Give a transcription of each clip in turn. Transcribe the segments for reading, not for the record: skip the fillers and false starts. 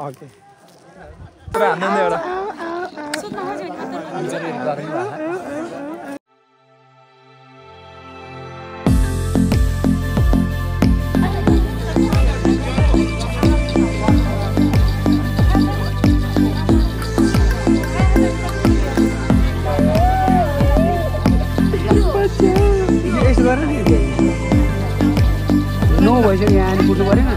okay हान्नु एउटा no भइसक्यो यहाँ पुग्नु परेन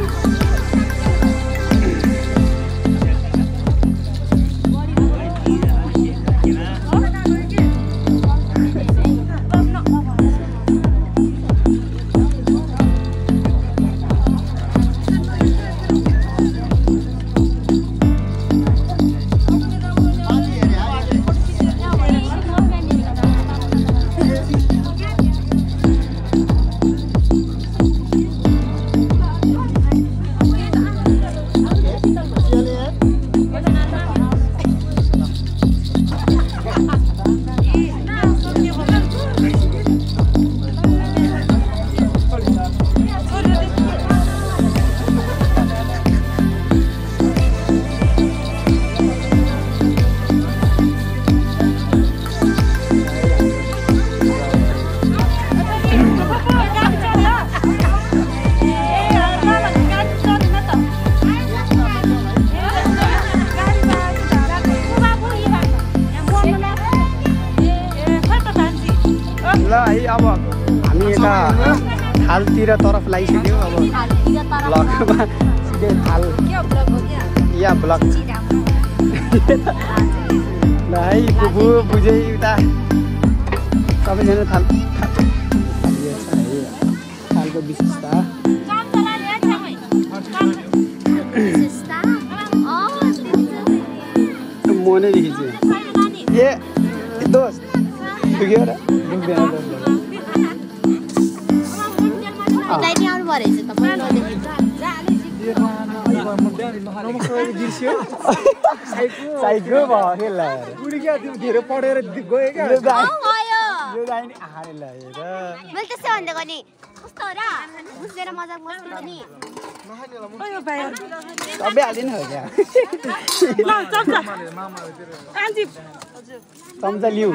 अब हामी यता थालतिर तरफ लागिसक्यो अब ब्लगमा सिधै थाल या ब्लग ल है बुबु बुझै उता सबैजना थालको विशेषता मनै देखिन्छ ए दोस्त पुग्यो र साइको भयो धेरै पढेर गयो क्या सबै हालिदिनु हो क्या चम्चा लिऊ 1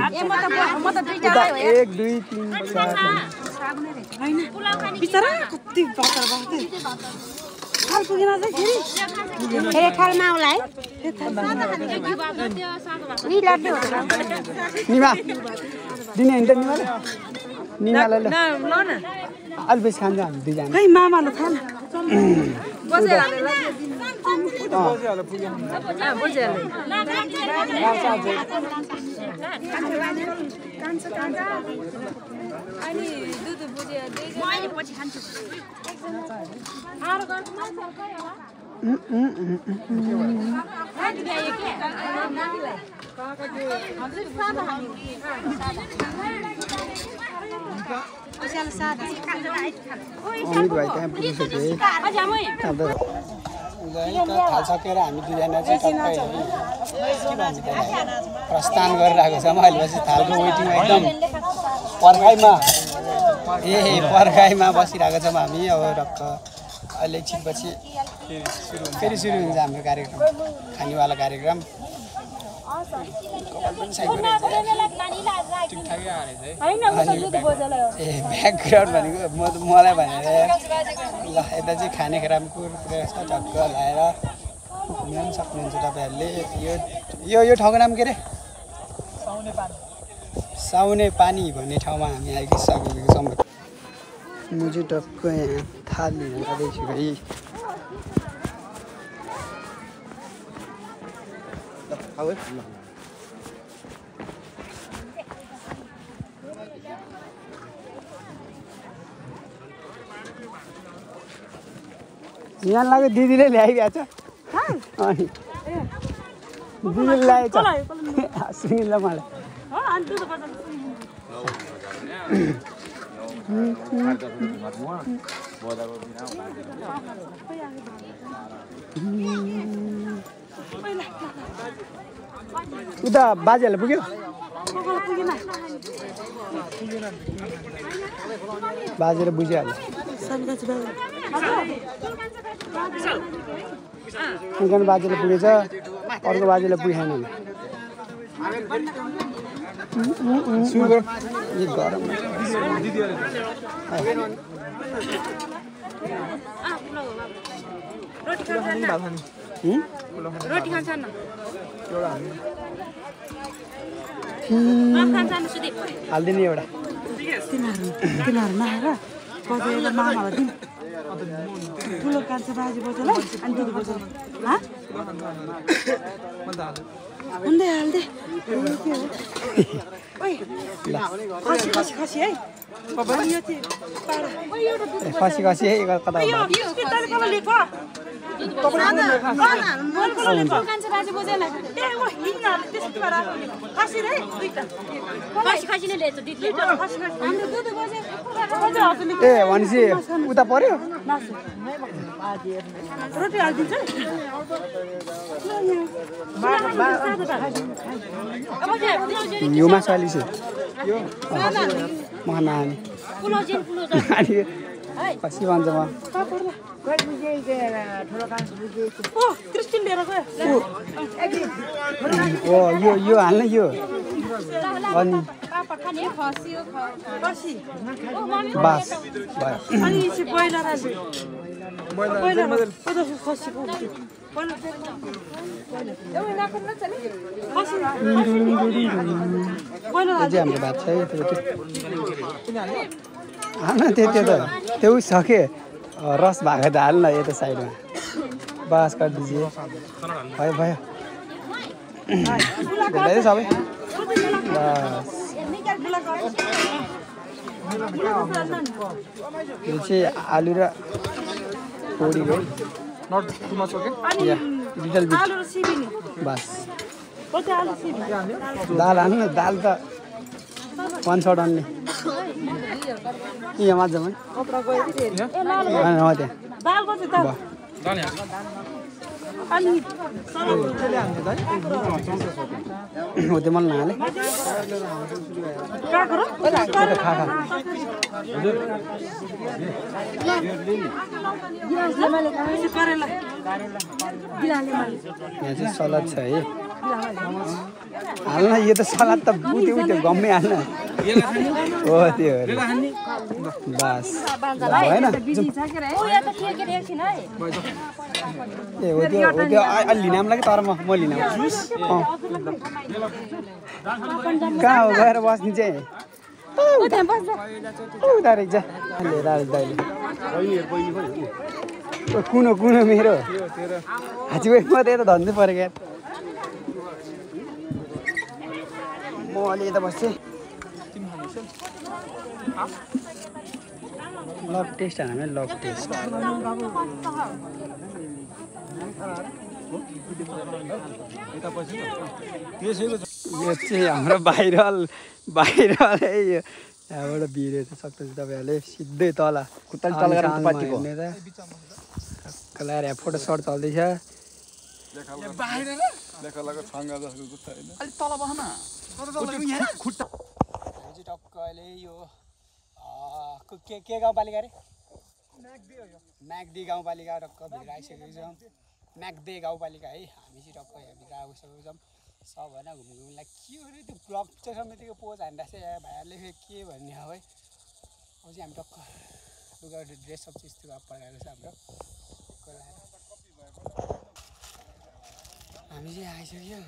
2 3 4 बिचरा कति बटर बस्दै खाल पुगिन चाहिँ फेरि खालमा आउला है नि लड्डु निमा दिने हैन त निमाले ल न अलि बेस खान्छ हामी दुई जना खै मामाले खान बसेर हाले बसेर पुग्यो बसेर अनि दुध बुझ्यो म अहिले पछि खान्छु आरो गर्छु म सरकै होला थाल सकेर हामी दुईजना चाहिँ प्रस्थान गरिरहेको छौँ अहिले पछि थालको वेटिङमा एकदम पर्खाइमा बसिरहेको छौँ हामी अब टक्क अहिले एकछिनपछि फेरि सुरु हुन्छ हाम्रो कार्यक्रम खानेवाला कार्यक्रम ब्याकग्राउन्ड भनेको मलाई भनेर ल यता चाहिँ खाने क्रमको टक्क लाएर घुम्न पनि सक्नुहुन्छ तपाईँहरूले यो ठाउँको नाम के अरे साउने पानी भन्ने ठाउँमा हामी आइसकेको छौँ म चाहिँ टक्क यहाँ थाल लिन जाँदैछु है यहाँ लाग्यो दिदीले ल्याइरहेछ अनि दिदीले ल्याएछ सुनिल मलाई उता बाजेहरूलाई पुग्यो बाजेर बुझिहाल्यो एकजना बाजेले पुगेछ अर्को बाजेले पुगेन गरम रोटी खान्छ न हालिदिने एउटा तिनीहरू नआएर बजाएर मामालाई दिनु ठुलो कान्छा बाजे बजालाई अनि दिदी बजालाई हुँदै हाल्दै खसी खसी है खसी खसी है कता ए भनेपछि उता पर्यो रोटी हालिदिन्छ यो मासु अलि चाहिँ म नानी खसी भन्छ म ओ यो हाल्ने यो अनि बास हाम्रो भात छ है हाल्न त्यो त त्यो सके रस भएको त हाल्न यता साइडमा बास काटिदिए भयो भयो भेटाइदियो सबै बस यो चाहिँ आलु र पोडीको लिटल बिट बस दाल हाल्नु दाल त वान सर्ट अन्ने यहाँ मजामा हो त्यो मलाई नहाले यहाँ चाहिँ सलाद छ है हाल्न यो त सलाद त उठ्यो उठ्यो गम्मै हाल्न हो त्यो बस भएन ए हो त्यो अलि लिन लागि तर म लिन कहाँ हो गएर बस्ने चाहिँ उता रहेछ लिएर दाइले कुनो कुनो मेरो हाजीमा त यता धन्दै पऱ्यो क्या म अलि यता बस्छु लभ टेस्ट हाल्नु लभ टेस्ट यो चाहिँ हाम्रो भाइरल है यो यहाँबाट भिडियो चाहिँ सक्नुहुन्छ तपाईँहरूले सिधै तल खुट्टा लगाएर यहाँ फोटो सर्ट चल्दैछ टक्क अहिले यो के गाउँपालिका अरे म्याग्दी गाउँपालिका टक्क भित्र आइसकेको छौँ म्याग्दे गाउँपालिका है हामी चाहिँ टक्क यहाँभित्र आइसकेको छौँ सबभन्दा घुम्नुलाई के हो अरे त्यो ब्लग चाहिँ समितिको पोज हान्दा चाहिँ भाइहरूले के भन्ने हो है अब चाहिँ हामी टक्क लुगा ड्रेस सब चिज त्यो परेको छ हाम्रो हामी चाहिँ आइसक्यो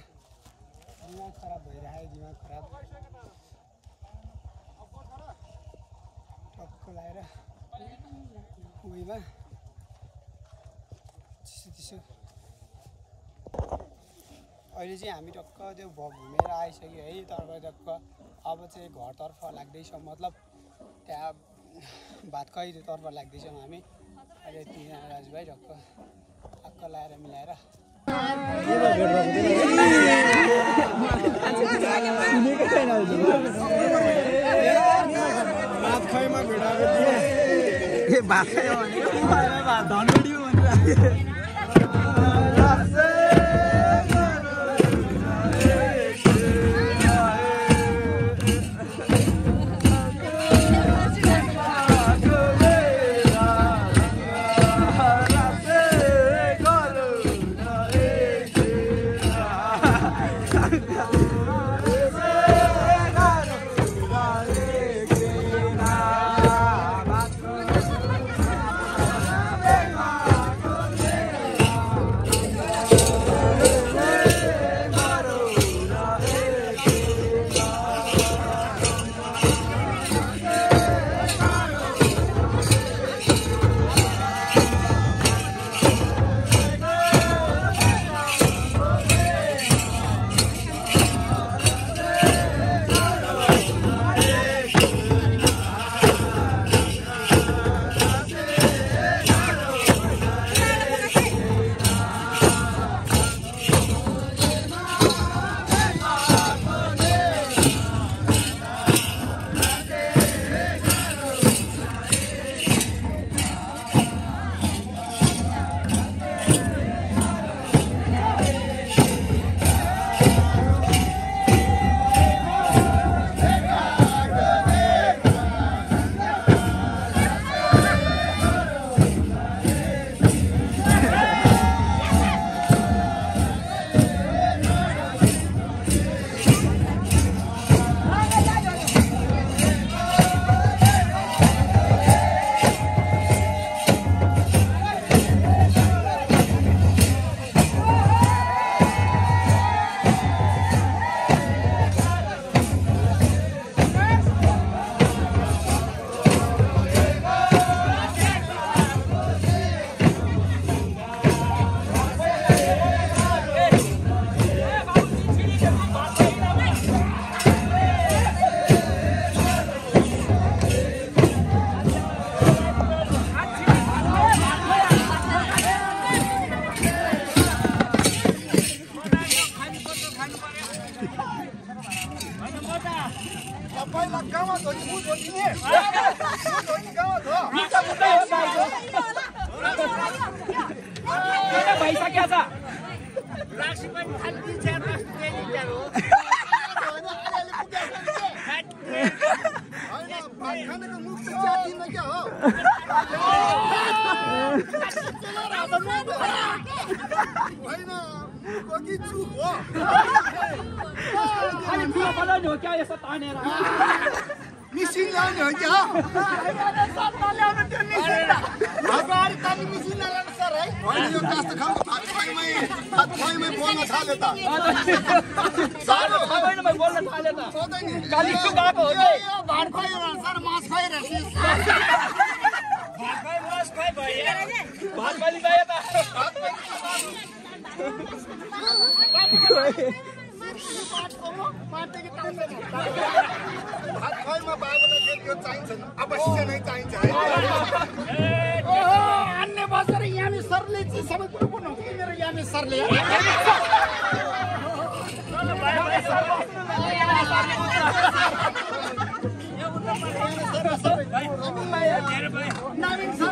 दिमाग खराब भइरहेको दिमाग खराब टक्क लगाएर उयोमा त्यसो अहिले चाहिँ हामी टक्क त्यो घुमेर आइसक्यो है तर्फ टक्क अब चाहिँ घरतर्फ लाग्दैछौँ मतलब त्यहाँ भात खुवाइतर्फ लाग्दैछौँ हामी अहिले तिनजना दाजुभाइ टक्क टक्क लगाएर मिलाएर पहिला गाउँमा धोनी मु धोनी गाउँमा धो भइसक्यो छ राशि पनि खाली छ हो हैन भात खानेको मुख त च्यातिन क्या हो हैन मुख कि चुक हो खाली ठुलो बनाउने हो क्या यसो तानेर मिसिन ल्याउने हो क्या सत्ता ल्याउनु त्यो मिसिन अगाडि तानी मिसिन ल्याउनु सर है होइन यो कस्तो खालको भात खुवाइमै बोल्न थाल्यो त सानो खबैनमै बोल्न थाल्यो त सोध्दै नि काली सुकाको हो यो भात खुवाइरो सर मास खुवाइरहेछ भात खाइ मास खाइ भयो भात पनि भयो त भात खुवाइमा बाबुलाई फेरि यो चाहिन्छ अवश्य नै चाहिन्छ है अन्य बसेर यामी सरले चाहिँ सबै कुरो बनाउँछ कि मेरो यामी सरले नवीन सर